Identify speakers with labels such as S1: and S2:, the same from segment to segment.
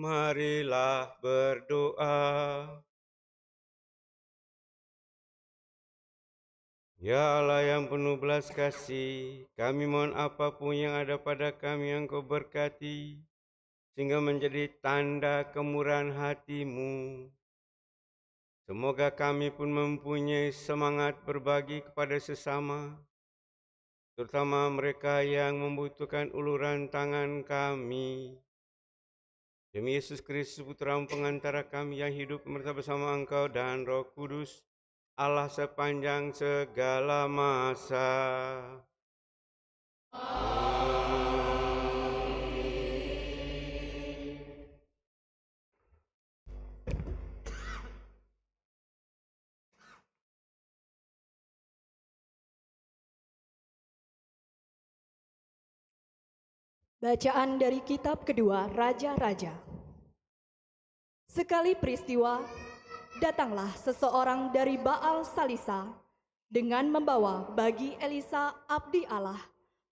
S1: Marilah berdoa. Ya Allah yang penuh belas kasih, kami mohon apapun yang ada pada kami yang Kau berkati, sehingga menjadi tanda kemurahan hati-Mu. Semoga kami pun mempunyai semangat berbagi kepada sesama, terutama mereka yang membutuhkan uluran tangan kami. Demi Yesus Kristus, Putra-Mu pengantara kami yang hidup bersama Engkau dan Roh Kudus, Allah sepanjang segala masa.
S2: Bacaan dari kitab kedua Raja-Raja. Sekali peristiwa, datanglah seseorang dari Baal Salisa dengan membawa bagi Elisa abdi Allah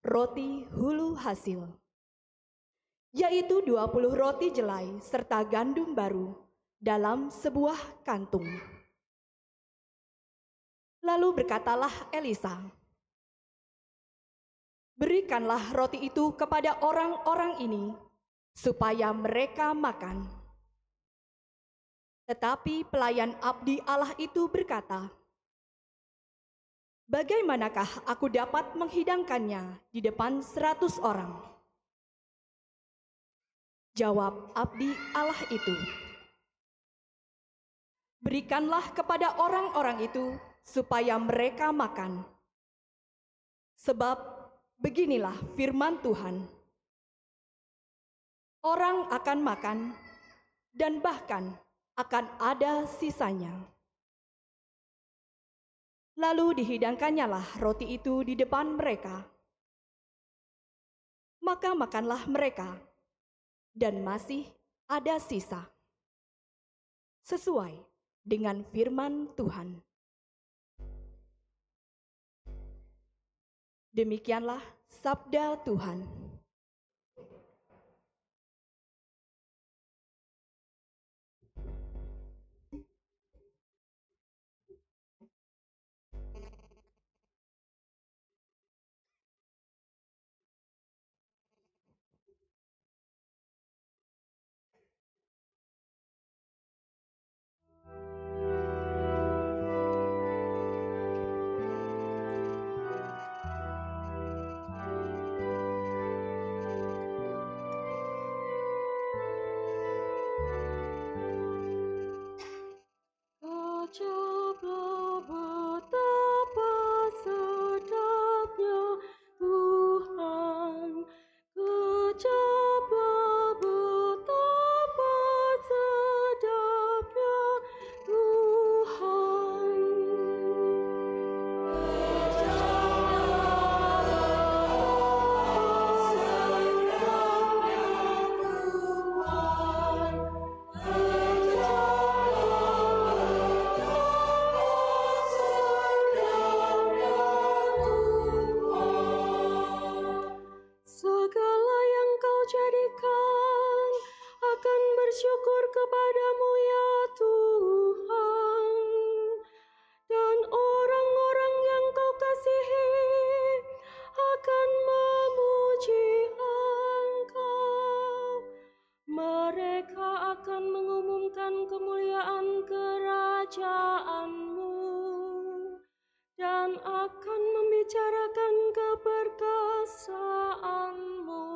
S2: roti hulu hasil, yaitu 20 roti jelai serta gandum baru dalam sebuah kantung. Lalu berkatalah Elisa, "Berikanlah roti itu kepada orang-orang ini, supaya mereka makan." Tetapi pelayan abdi Allah itu berkata, "Bagaimanakah aku dapat menghidangkannya di depan 100 orang?" Jawab abdi Allah itu, "Berikanlah kepada orang-orang itu, supaya mereka makan. Sebab beginilah firman Tuhan, orang akan makan dan bahkan akan ada sisanya." Lalu dihidangkannyalah roti itu di depan mereka. Maka makanlah mereka, dan masih ada sisa, sesuai dengan firman Tuhan. Demikianlah sabda Tuhan. Ucaplah betapa sedapnya Tuhan, ucaplah betapa sedapnya Tuhan. Segala yang Kau jadikan akan bersyukur kepadamu ya Tuhan, dan orang-orang yang Kau kasihi akan memuji Engkau. Mereka akan mengumumkan kemuliaan kerajaan-Mu dan akan membicarakan keperkasaan-Mu.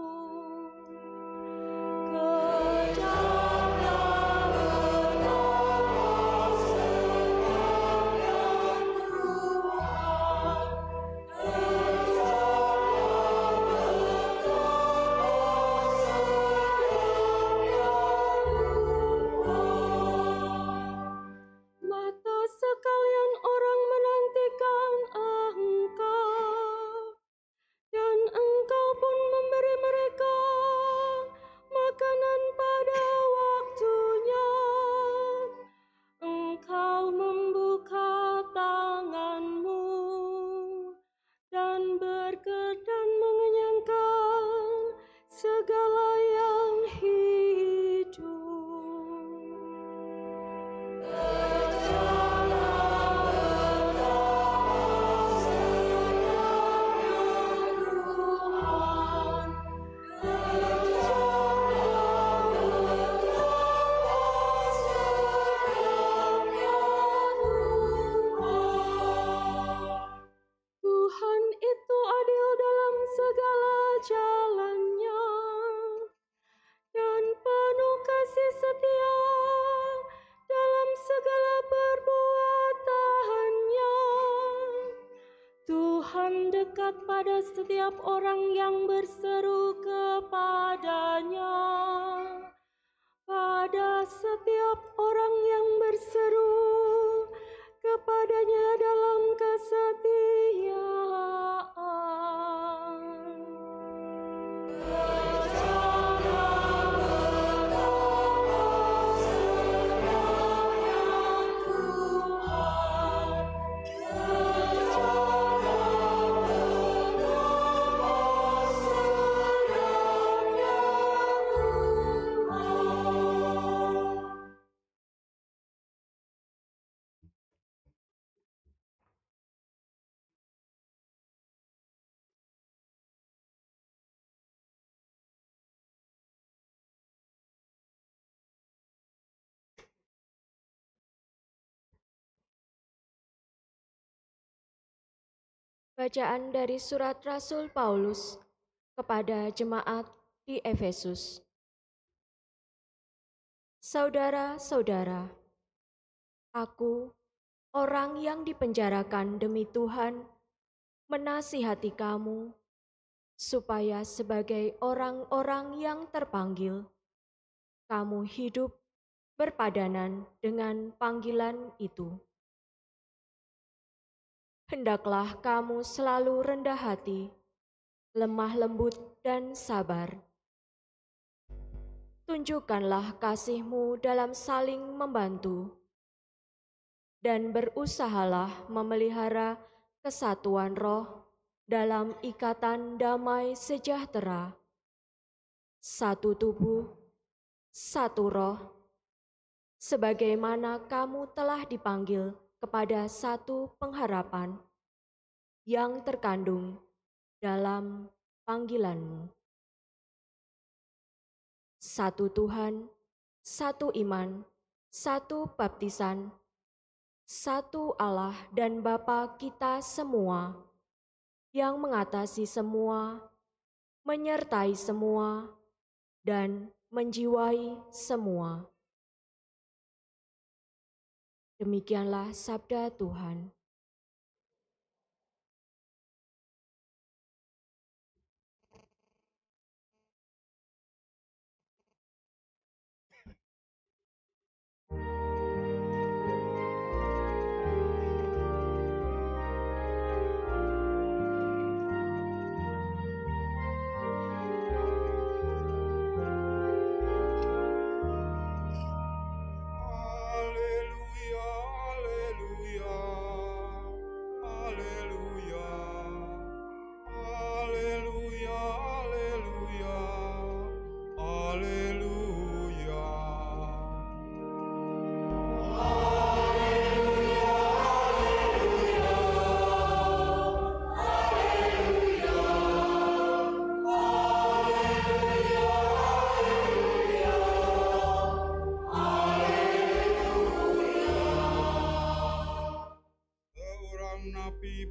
S2: Mata sekalian orang menantikan Engkau, dan Engkau pun
S3: Tuhan dekat pada setiap orang yang berseru kepadanya. Pada setiap orang yang berseru kepadanya dalam kesetiaan.
S4: Bacaan dari surat Rasul Paulus kepada jemaat di Efesus. Saudara-saudara, aku, orang yang dipenjarakan demi Tuhan, menasihati kamu supaya sebagai orang-orang yang terpanggil, kamu hidup berpadanan dengan panggilan itu. Hendaklah kamu selalu rendah hati, lemah lembut dan sabar. Tunjukkanlah kasih-Mu dalam saling membantu, dan berusahalah memelihara kesatuan roh dalam ikatan damai sejahtera. Satu tubuh, satu roh, sebagaimana kamu telah dipanggil kepada satu pengharapan yang terkandung dalam panggilan-Mu. Satu Tuhan, satu iman, satu baptisan, satu Allah dan Bapa kita semua, yang mengatasi semua, menyertai semua, dan menjiwai semua. Demikianlah sabda Tuhan.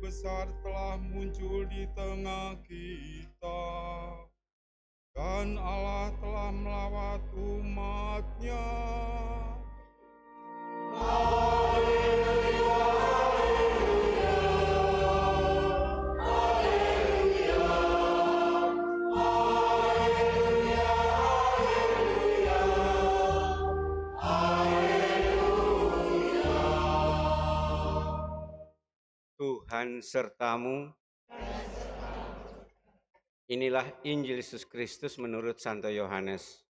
S5: besar telah muncul di tengah kita, dan Allah telah melawat umat-Nya.
S1: Tuhan sertamu. Inilah Injil Yesus Kristus menurut Santo Yohanes.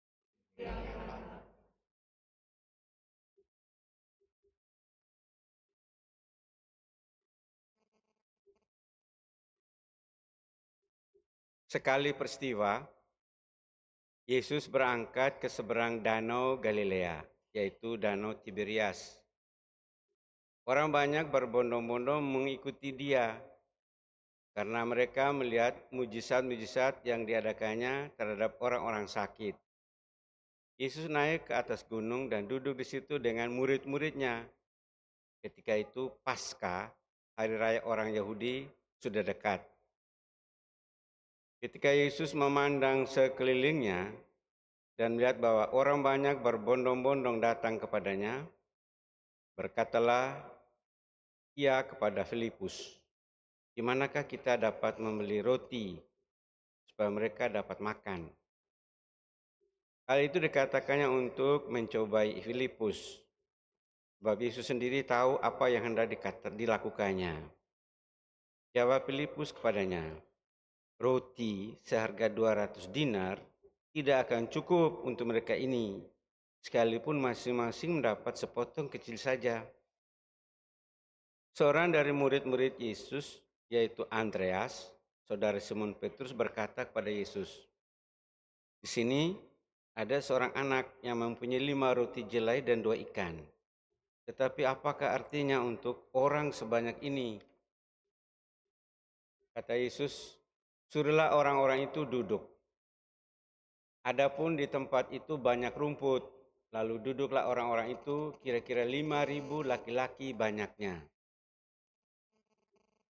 S1: Sekali peristiwa, Yesus berangkat ke seberang danau Galilea, yaitu Danau Tiberias. Orang banyak berbondong-bondong mengikuti dia karena mereka melihat mujizat-mujizat yang diadakannya terhadap orang-orang sakit. Yesus naik ke atas gunung dan duduk di situ dengan murid-muridnya. Ketika itu Paskah, hari raya orang Yahudi, sudah dekat. Ketika Yesus memandang sekelilingnya dan melihat bahwa orang banyak berbondong-bondong datang kepadanya, berkatalah ia kepada Filipus, di manakah kita dapat membeli roti supaya mereka dapat makan? Hal itu dikatakannya untuk mencobai Filipus, sebab Yesus sendiri tahu apa yang hendak dilakukannya. Jawab Filipus kepadanya, roti seharga 200 dinar tidak akan cukup untuk mereka ini, sekalipun masing-masing mendapat sepotong kecil saja. Seorang dari murid-murid Yesus, yaitu Andreas, saudara Simon Petrus, berkata kepada Yesus, di sini ada seorang anak yang mempunyai 5 roti jelai dan 2 ikan. Tetapi apakah artinya untuk orang sebanyak ini? Kata Yesus, suruhlah orang-orang itu duduk. Adapun di tempat itu banyak rumput, lalu duduklah orang-orang itu, kira-kira 5.000 laki-laki banyaknya.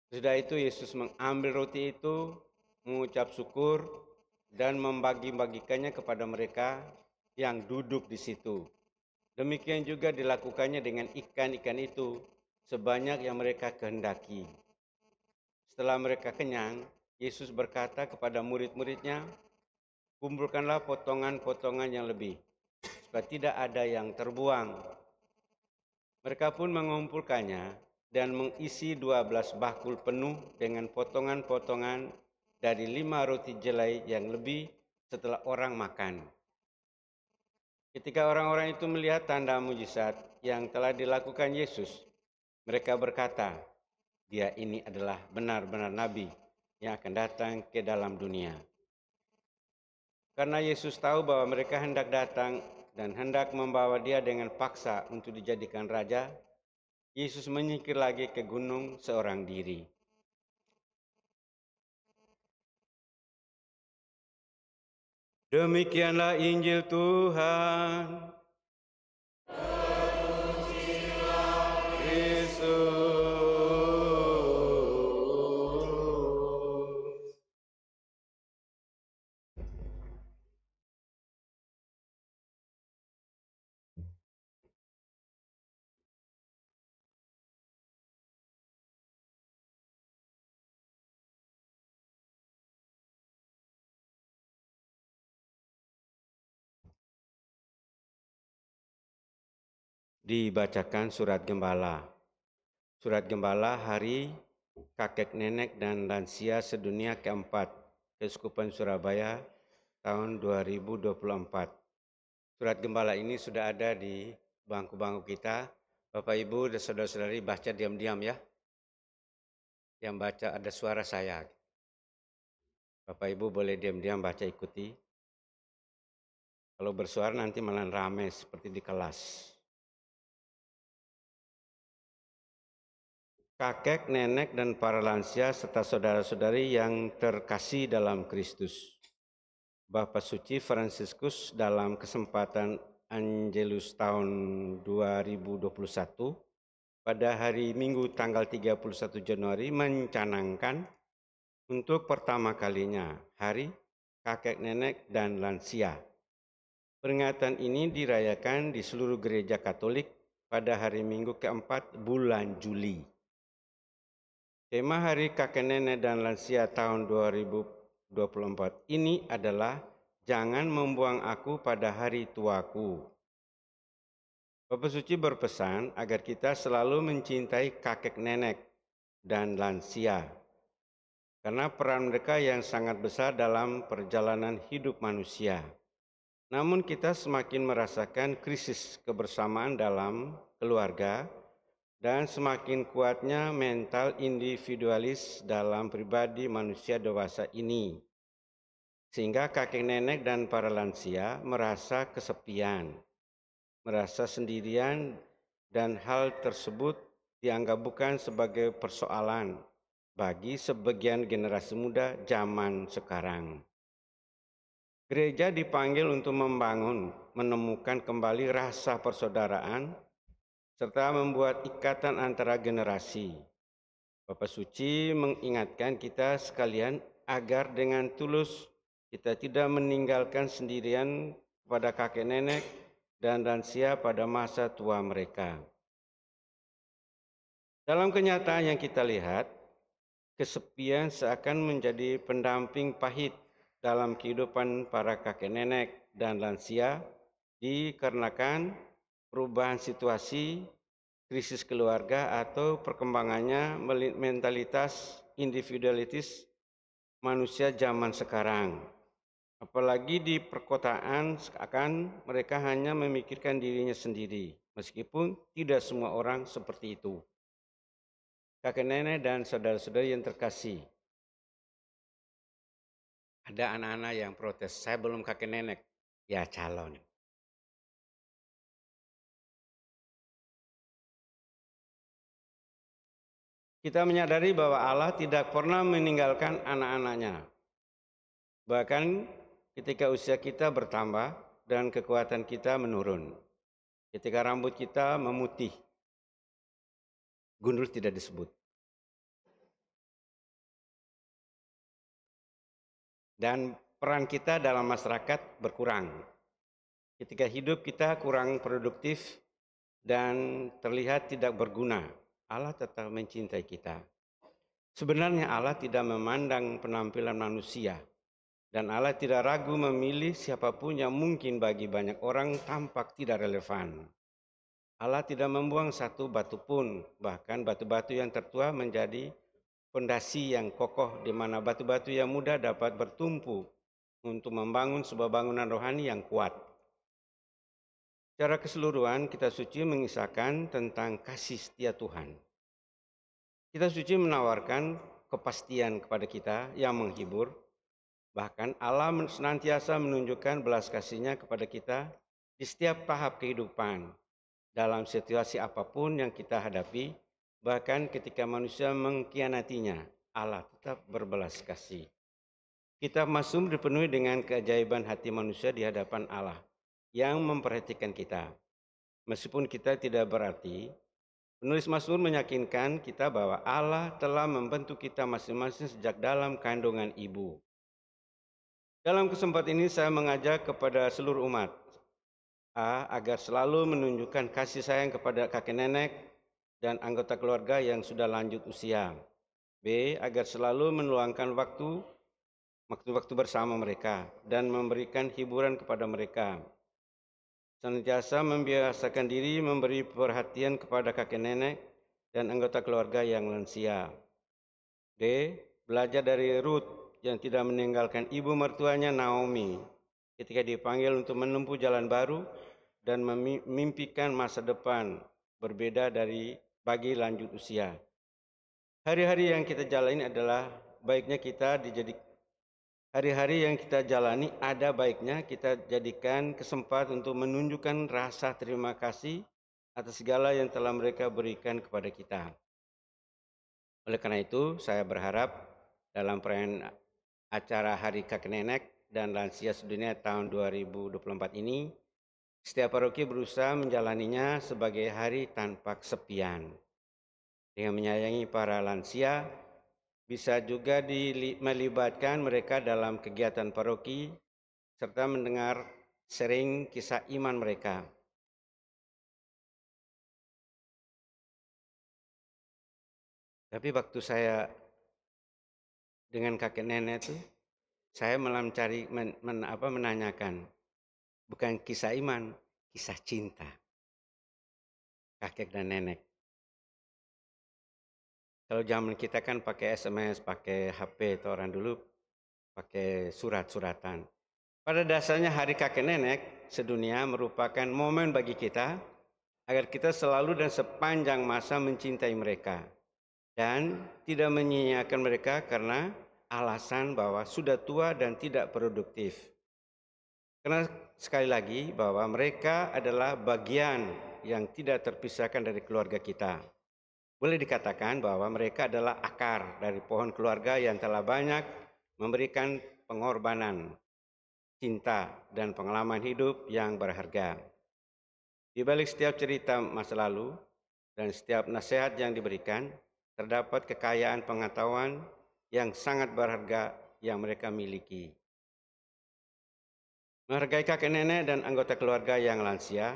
S1: Sesudah itu Yesus mengambil roti itu, mengucap syukur, dan membagi-bagikannya kepada mereka yang duduk di situ. Demikian juga dilakukannya dengan ikan-ikan itu, sebanyak yang mereka kehendaki. Setelah mereka kenyang, Yesus berkata kepada murid-muridnya, kumpulkanlah potongan-potongan yang lebih, supaya tidak ada yang terbuang. Mereka pun mengumpulkannya dan mengisi 12 bakul penuh dengan potongan-potongan dari 5 roti jelai yang lebih setelah orang makan. Ketika orang-orang itu melihat tanda mujizat yang telah dilakukan Yesus, mereka berkata, dia ini adalah benar-benar nabi yang akan datang ke dalam dunia. Karena Yesus tahu bahwa mereka hendak datang dan hendak membawa dia dengan paksa untuk dijadikan raja, Yesus menyingkir lagi ke gunung seorang diri. Demikianlah Injil Tuhan. Terpujilah Kristus. Dibacakan surat gembala. Surat gembala hari kakek nenek dan lansia sedunia keempat, Keuskupan Surabaya tahun 2024. Surat gembala ini sudah ada di bangku-bangku kita. Bapak Ibu dan saudara-saudari baca diam-diam ya. Yang baca ada suara saya. Bapak Ibu boleh diam-diam baca ikuti. Kalau bersuara nanti malah ramai seperti di kelas. Kakek, nenek, dan para lansia serta saudara-saudari yang terkasih dalam Kristus. Bapak Suci Fransiskus dalam kesempatan Angelus tahun 2021 pada hari Minggu tanggal 31 Januari mencanangkan untuk pertama kalinya Hari Kakek, Nenek, dan Lansia. Peringatan ini dirayakan di seluruh gereja Katolik pada hari Minggu keempat bulan Juli. Tema Hari Kakek Nenek dan Lansia tahun 2024 ini adalah Jangan Membuang Aku pada Hari Tuaku. Bapak Suci berpesan agar kita selalu mencintai kakek nenek dan lansia, karena peran mereka yang sangat besar dalam perjalanan hidup manusia. Namun kita semakin merasakan krisis kebersamaan dalam keluarga, dan semakin kuatnya mental individualis dalam pribadi manusia dewasa ini. Sehingga kakek nenek dan para lansia merasa kesepian, merasa sendirian, dan hal tersebut dianggap bukan sebagai persoalan bagi sebagian generasi muda zaman sekarang. Gereja dipanggil untuk membangun, menemukan kembali rasa persaudaraan, serta membuat ikatan antara generasi. Bapak Suci mengingatkan kita sekalian agar dengan tulus kita tidak meninggalkan sendirian kepada kakek nenek dan lansia pada masa tua mereka. Dalam kenyataan yang kita lihat, kesepian seakan menjadi pendamping pahit dalam kehidupan para kakek nenek dan lansia dikarenakan perubahan situasi, krisis keluarga atau perkembangannya mentalitas individualitis manusia zaman sekarang. Apalagi di perkotaan seakan mereka hanya memikirkan dirinya sendiri, meskipun tidak semua orang seperti itu. Kakek nenek dan saudara-saudari yang terkasih, ada anak-anak yang protes, saya belum kakek nenek, ya calon. Kita menyadari bahwa Allah tidak pernah meninggalkan anak-anaknya. Bahkan ketika usia kita bertambah dan kekuatan kita menurun. Ketika rambut kita memutih, gundul tidak disebut. Dan peran kita dalam masyarakat berkurang. Ketika hidup kita kurang produktif dan terlihat tidak berguna, Allah tetap mencintai kita. Sebenarnya Allah tidak memandang penampilan manusia. Dan Allah tidak ragu memilih siapapun yang mungkin bagi banyak orang tampak tidak relevan. Allah tidak membuang satu batu pun, bahkan batu-batu yang tertua menjadi fondasi yang kokoh di mana batu-batu yang muda dapat bertumpu untuk membangun sebuah bangunan rohani yang kuat. Secara keseluruhan, kitab suci mengisahkan tentang kasih setia Tuhan. Kitab suci menawarkan kepastian kepada kita yang menghibur. Bahkan Allah senantiasa menunjukkan belas kasih-Nya kepada kita di setiap tahap kehidupan, dalam situasi apapun yang kita hadapi, bahkan ketika manusia mengkhianatinya, Allah tetap berbelas kasih. Kitab Mazmur dipenuhi dengan keajaiban hati manusia di hadapan Allah yang memperhatikan kita. Meskipun kita tidak berarti, penulis Mazmur meyakinkan kita bahwa Allah telah membentuk kita masing-masing sejak dalam kandungan ibu. Dalam kesempatan ini saya mengajak kepada seluruh umat agar selalu menunjukkan kasih sayang kepada kakek nenek dan anggota keluarga yang sudah lanjut usia. B. Agar selalu meluangkan waktu bersama mereka dan memberikan hiburan kepada mereka. Senantiasa membiasakan diri memberi perhatian kepada kakek nenek dan anggota keluarga yang lansia. D. Belajar dari Ruth yang tidak meninggalkan ibu mertuanya Naomi ketika dipanggil untuk menempuh jalan baru dan memimpikan masa depan berbeda bagi lanjut usia. Hari-hari yang kita jalani ada baiknya kita jadikan kesempatan untuk menunjukkan rasa terima kasih atas segala yang telah mereka berikan kepada kita. Oleh karena itu, saya berharap dalam perayaan acara Hari Kakek Nenek dan Lansia Sedunia tahun 2024 ini, setiap paroki berusaha menjalaninya sebagai hari tanpa kesepian. Dengan menyayangi para lansia, bisa juga melibatkan mereka dalam kegiatan paroki, serta mendengar sering kisah iman mereka. Tapi waktu saya dengan kakek nenek itu, saya malah menanyakan, bukan kisah iman, kisah cinta kakek dan nenek. Kalau zaman kita kan pakai SMS, pakai HP, itu orang dulu pakai surat-suratan. Pada dasarnya hari kakek nenek sedunia merupakan momen bagi kita agar kita selalu dan sepanjang masa mencintai mereka dan tidak menyia-nyiakan mereka karena alasan bahwa sudah tua dan tidak produktif. Karena sekali lagi bahwa mereka adalah bagian yang tidak terpisahkan dari keluarga kita. Boleh dikatakan bahwa mereka adalah akar dari pohon keluarga yang telah banyak memberikan pengorbanan, cinta, dan pengalaman hidup yang berharga. Di balik setiap cerita masa lalu dan setiap nasihat yang diberikan, terdapat kekayaan pengetahuan yang sangat berharga yang mereka miliki. Menghargai kakek nenek dan anggota keluarga yang lansia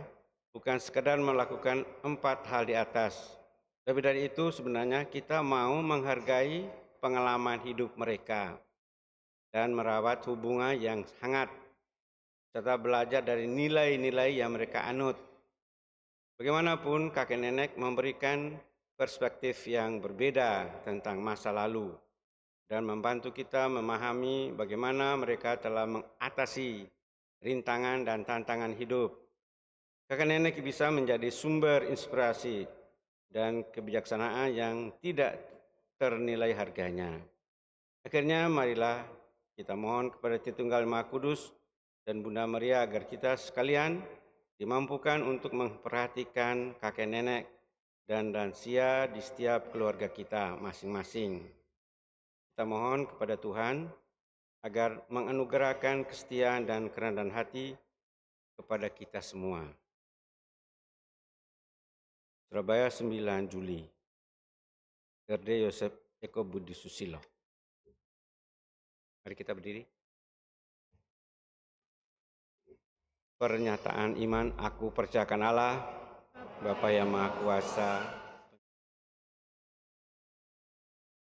S1: bukan sekadar melakukan 4 hal di atas. Lebih dari itu sebenarnya kita mau menghargai pengalaman hidup mereka dan merawat hubungan yang hangat serta belajar dari nilai-nilai yang mereka anut. Bagaimanapun kakek nenek memberikan perspektif yang berbeda tentang masa lalu dan membantu kita memahami bagaimana mereka telah mengatasi rintangan dan tantangan hidup. Kakek nenek bisa menjadi sumber inspirasi dan kebijaksanaan yang tidak ternilai harganya. Akhirnya marilah kita mohon kepada Tritunggal Maha Kudus dan Bunda Maria agar kita sekalian dimampukan untuk memperhatikan kakek nenek dan lansia di setiap keluarga kita masing-masing. Kita mohon kepada Tuhan agar menganugerahkan kesetiaan dan kerendahan hati kepada kita semua. Surabaya 9 Juli. Gerde Yosef Eko Budi Susilo. Mari kita berdiri. Pernyataan iman, aku percayakan Allah, Bapa yang Maha Kuasa,